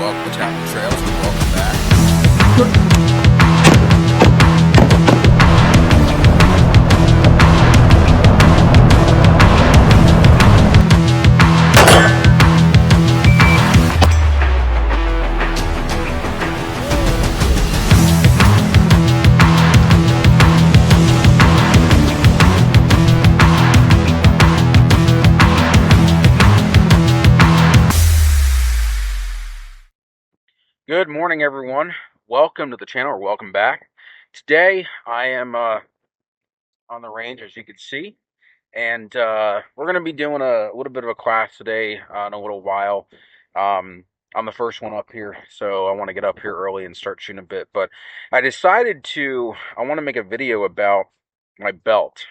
welcome to Tapper Trails, and welcome back. Good morning, everyone. Welcome to the channel, or welcome back. Today, I am on the range, as you can see, and we're going to be doing a little bit of a class today in a little while. I'm the first one up here, so I want to get up here early and start shooting a bit. But I decided I want to make a video about my belt.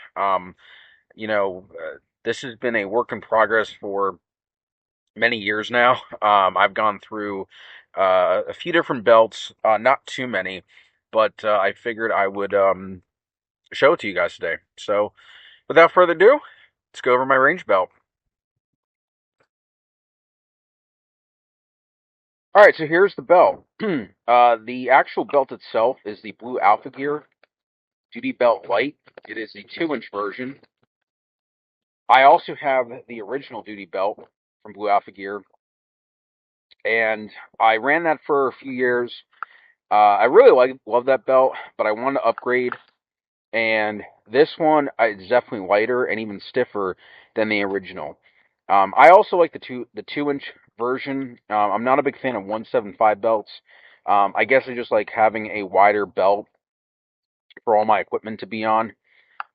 This has been a work in progress for many years now. I've gone through a few different belts, not too many, but I figured I would show it to you guys today. So, without further ado, let's go over my range belt. All right, so here's the belt. The actual belt itself is the Blue Alpha Gear Duty Belt Light. It is the 2-inch version. I also have the original Duty Belt from Blue Alpha Gear, and I ran that for a few years. I really love that belt, but I wanted to upgrade, and this one is definitely lighter and even stiffer than the original. I also like the 2-inch version. I'm not a big fan of 175 belts. I guess I just like having a wider belt for all my equipment to be on.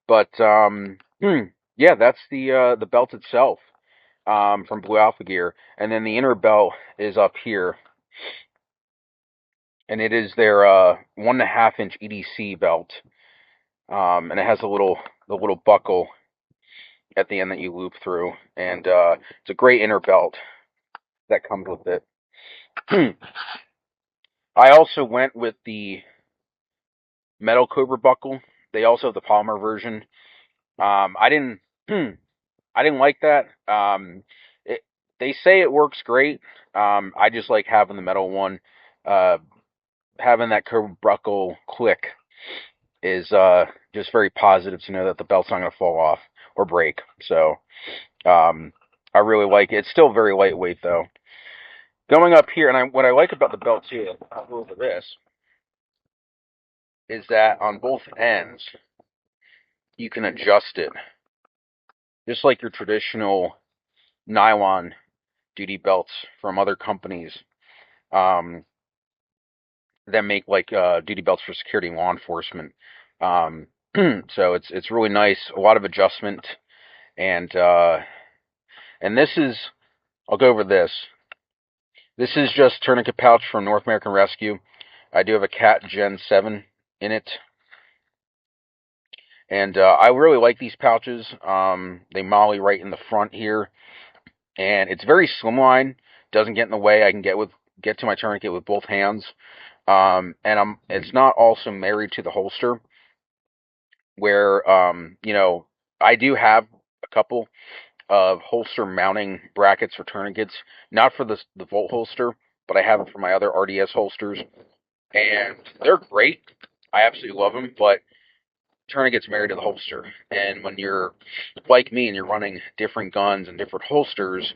But yeah, that's the belt itself from Blue Alpha Gear, and then the inner belt is up here, and it is their 1.5-inch EDC belt, and it has the little buckle at the end that you loop through, and it's a great inner belt that comes with it. I also went with the metal Cobra buckle. They also have the polymer version. I didn't I didn't like that. It, they say it works great. I just like having the metal one. Having that Cobra buckle click is just very positive to know that the belt's not going to fall off or break. So I really like it. It's still very lightweight though. Going up here, and what I like about the belt too, I'll go over this, is that on both ends you can adjust it, just like your traditional nylon duty belts from other companies that make like duty belts for security and law enforcement. So it's really nice, a lot of adjustment, and this is, I'll go over this. This is just tourniquet pouch from North American Rescue. I do have a Cat Gen 7 in it. And I really like these pouches. They molly right in the front here. And it's very slimline. Doesn't get in the way. I can get to my tourniquet with both hands. And it's not also married to the holster. Where, I do have a couple of holster mounting brackets for tourniquets. Not for the Volt holster, but I have them for my other RDS holsters. And they're great. I absolutely love them, but tourniquet's married to the holster. And when you're like me and you're running different guns and different holsters,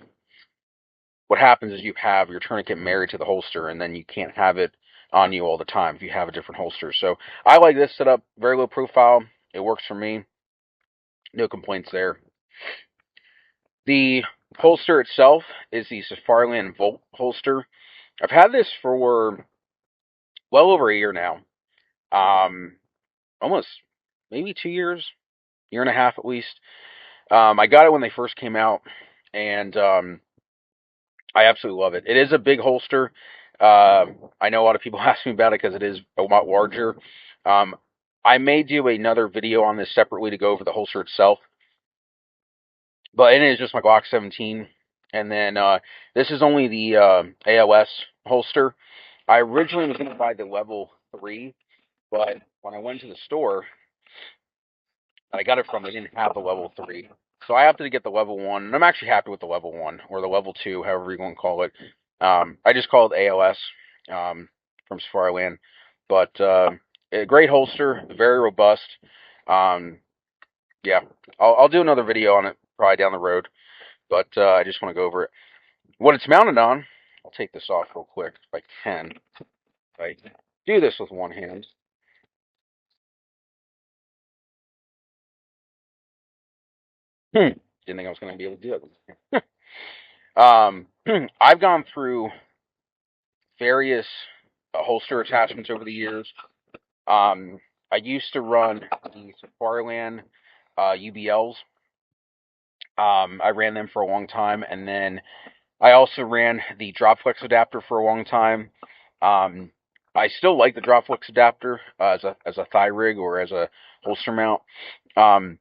what happens is you have your tourniquet married to the holster, and then you can't have it on you all the time if you have a different holster. So I like this setup, very low profile. It works for me. No complaints there. The holster itself is the Safariland Volt holster. I've had this for well over a year now. Almost maybe 2 years, year and a half at least. I got it when they first came out, and I absolutely love it. It is a big holster. I know a lot of people ask me about it because it is a lot larger. I may do another video on this separately to go over the holster itself, but it is just my Glock 17. And then this is only the ALS holster. I originally was going to buy the level 3, but when I went to the store I got it from, they didn't have the level 3. So I opted to get the level 1, and I'm actually happy with the level 1, or the level 2, however you want to call it. I just call it ALS from Safariland, but a great holster, very robust. Um, yeah, I'll do another video on it probably down the road, but I just want to go over it. What it's mounted on, I'll take this off real quick if I can. If I do this with one hand. Didn't think I was going to be able to do it. I've gone through various holster attachments over the years. Um, I used to run the Safariland UBLs. I ran them for a long time, and then I also ran the Dropflex adapter for a long time. Um, I still like the Dropflex adapter as a thigh rig or as a holster mount. Um,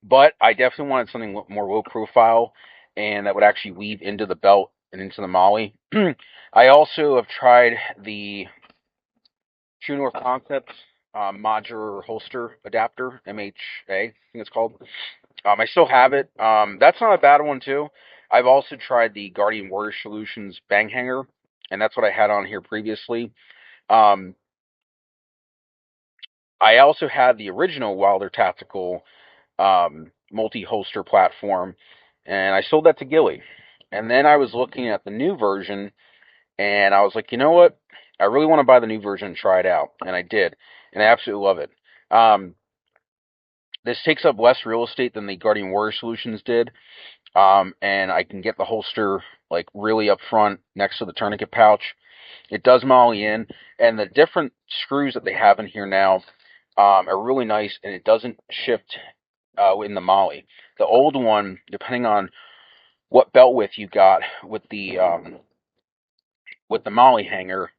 but I definitely wanted something more low profile and that would actually weave into the belt and into the MOLLE. I also have tried the True North Concepts modular holster adapter, MHA, I think it's called. I still have it. That's not a bad one too. I've also tried the Guardian Warrior Solutions bang hanger, and that's what I had on here previously. Um, I also had the original Wilder Tactical multi-holster platform, and I sold that to Gilly. And then I was looking at the new version, and I was like, you know what? I really want to buy the new version and try it out, and I did, and I absolutely love it. This takes up less real estate than the Guardian Warrior Solutions did, and I can get the holster like really up front next to the tourniquet pouch. It does MOLLE in, and the different screws that they have in here now are really nice, and it doesn't shift in the MOLLE. The old one, depending on what belt width you got with the MOLLE hanger,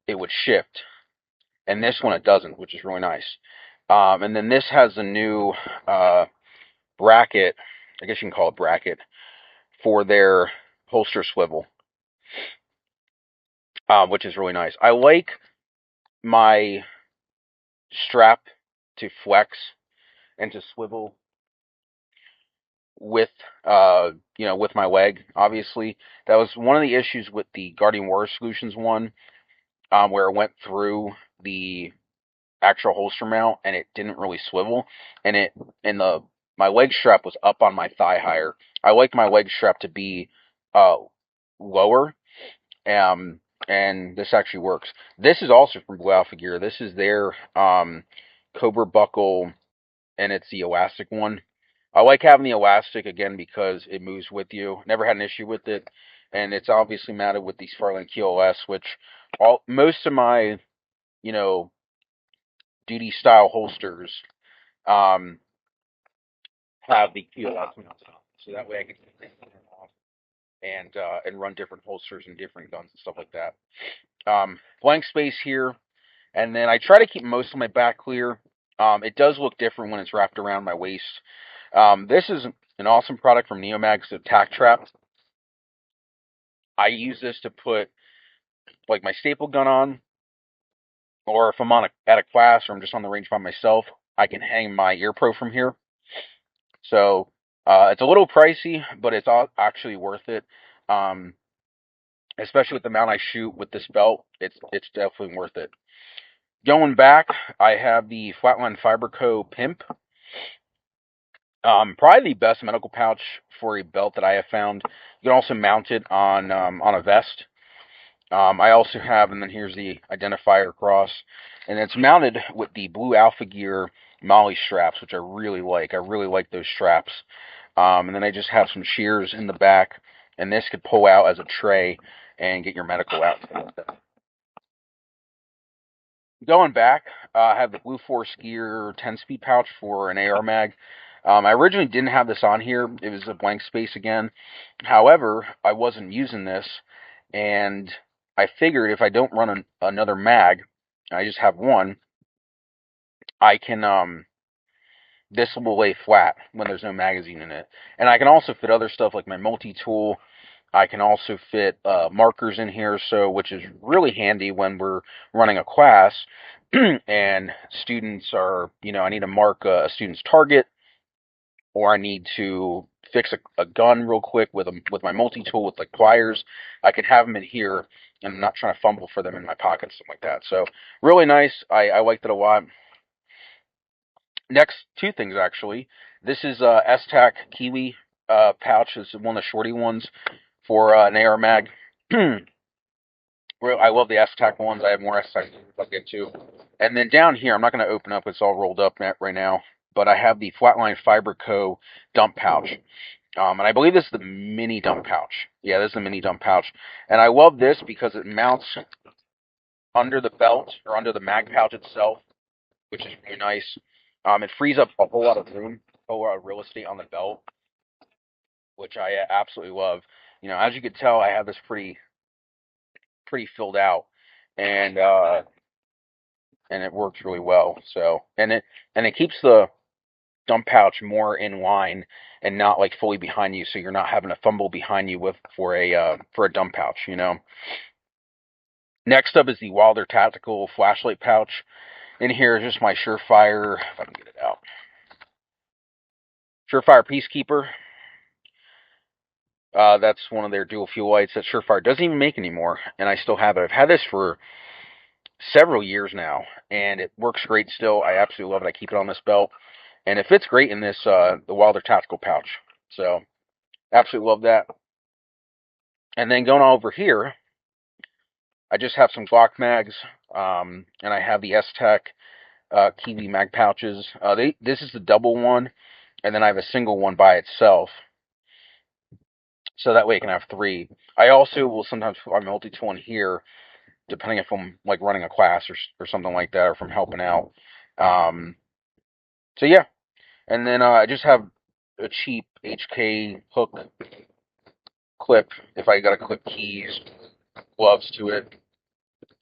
it would shift, and this one it doesn't, which is really nice. And then this has a new bracket, I guess you can call it bracket, for their holster swivel, which is really nice. I like my strap to flex and to swivel with with my leg. Obviously, that was one of the issues with the Guardian Warrior Solutions one, where it went through the actual holster mount and it didn't really swivel, and the my leg strap was up on my thigh higher. I like my leg strap to be uh lower, um and this actually works. This is also from Blue Alpha Gear. This is their Cobra buckle, and it's the elastic one. I like having the elastic again because it moves with you. Never had an issue with it, and it's obviously mounted with the Safariland QLS, which most of my you know duty style holsters um, have the QLS mounted on, so that way I can take them off and run different holsters and different guns and stuff like that. Blank space here, and then I try to keep most of my back clear. It does look different when it's wrapped around my waist. This is an awesome product from Neomag's, the Tack Trap. I use this to put like my staple gun on, or if I'm at a class or I'm just on the range by myself, I can hang my ear pro from here. So it's a little pricey, but it's actually worth it. Um, Especially with the amount I shoot with this belt, it's definitely worth it. Going back, I have the Flatline Fiberco Pimp. Probably the best medical pouch for a belt that I have found. You can also mount it on a vest. I also have, and then here's the identifier cross, and it's mounted with the Blue Alpha Gear MOLLE straps, which I really like. I really like those straps. And then I just have some shears in the back, and this could pull out as a tray and get your medical out. Going back, I have the Blue Force Gear 10-speed pouch for an AR mag. I originally didn't have this on here. It was a blank space again. However, I wasn't using this, and I figured if I don't run another mag, I just have one, I can, this will lay flat when there's no magazine in it. And I can also fit other stuff like my multi-tool. I can also fit markers in here, so which is really handy when we're running a class and students are, I need to mark a student's target, or I need to fix a gun real quick with my multi-tool with like pliers, I can have them in here, and I'm not trying to fumble for them in my pocket, something like that. So really nice. I liked it a lot. Next, two things actually. This is S-Tac Kiwi pouch. It's one of the shorty ones for an AR mag. I love the S-Tac ones. I have more S-Tac I'll get to. And then down here, I'm not going to open up. It's all rolled up right now. But I have the Flatline Fiber Co. dump pouch. And I believe this is the mini dump pouch. Yeah, this is the mini dump pouch. And I love this because it mounts under the belt or under the mag pouch itself, which is really nice. It frees up a whole lot of room, a whole lot of real estate on the belt, which I absolutely love. You know, as you can tell, I have this pretty filled out, and it works really well. So, and it keeps the dump pouch more in line and not like fully behind you, so you're not having to fumble behind you for a dump pouch, you know. Next up is the Wilder Tactical flashlight pouch. In here is just my Surefire, if I can get it out. Surefire Peacekeeper. That's one of their dual fuel lights that Surefire doesn't even make anymore, and I still have it. I've had this for several years now, and it works great still. I absolutely love it. I keep it on this belt, and it fits great in this the Wilder Tactical pouch. So, absolutely love that. And then going on over here, I just have some Glock mags, and I have the S-Tac Kiwi mag pouches. This is the double one, and then I have a single one by itself. So that way I can have three. I also will sometimes put my multi-tool in here, depending if I'm like running a class or something like that, or if I'm helping out. So yeah, and then I just have a cheap HK hook clip if I got to clip keys, gloves to it,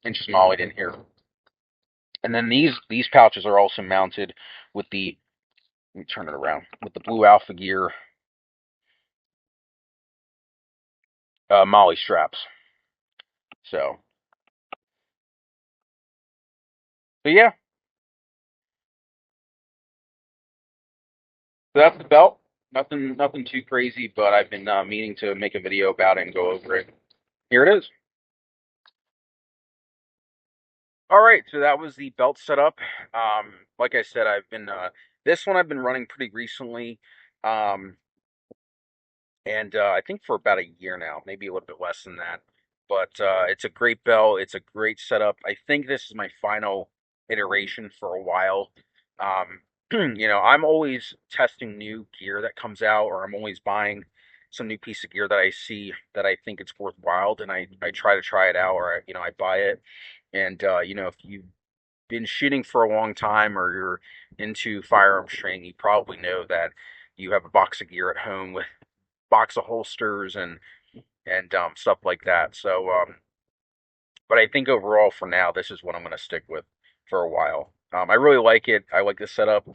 and just mollied in here. And then these pouches are also mounted with the, let me turn it around, with the Blue Alpha Gear molly straps. So yeah, so that's the belt. Nothing too crazy, but I've been meaning to make a video about it and go over it. Here it is. All right, so that was the belt setup. Like I said, this one I've been running pretty recently, and I think for about a year now, maybe a little bit less than that. But it's a great belt. It's a great setup. I think this is my final iteration for a while. You know, I'm always testing new gear that comes out, or I'm always buying some new piece of gear that I see that I think it's worthwhile, and I try to try it out, or I buy it. And you know, if you've been shooting for a long time or you're into firearms training, you probably know that you have a box of gear at home with box of holsters and stuff like that. So, but I think overall for now, this is what I'm going to stick with for a while. I really like it. I like the setup,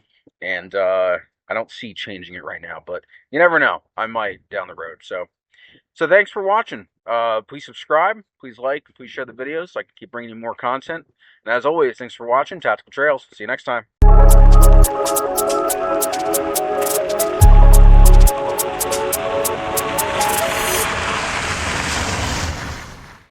and I don't see changing it right now. But you never know. I might down the road. So thanks for watching. Please subscribe. Please like. Please share the videos so I can keep bringing you more content. And as always, thanks for watching Tactical Trails. See you next time.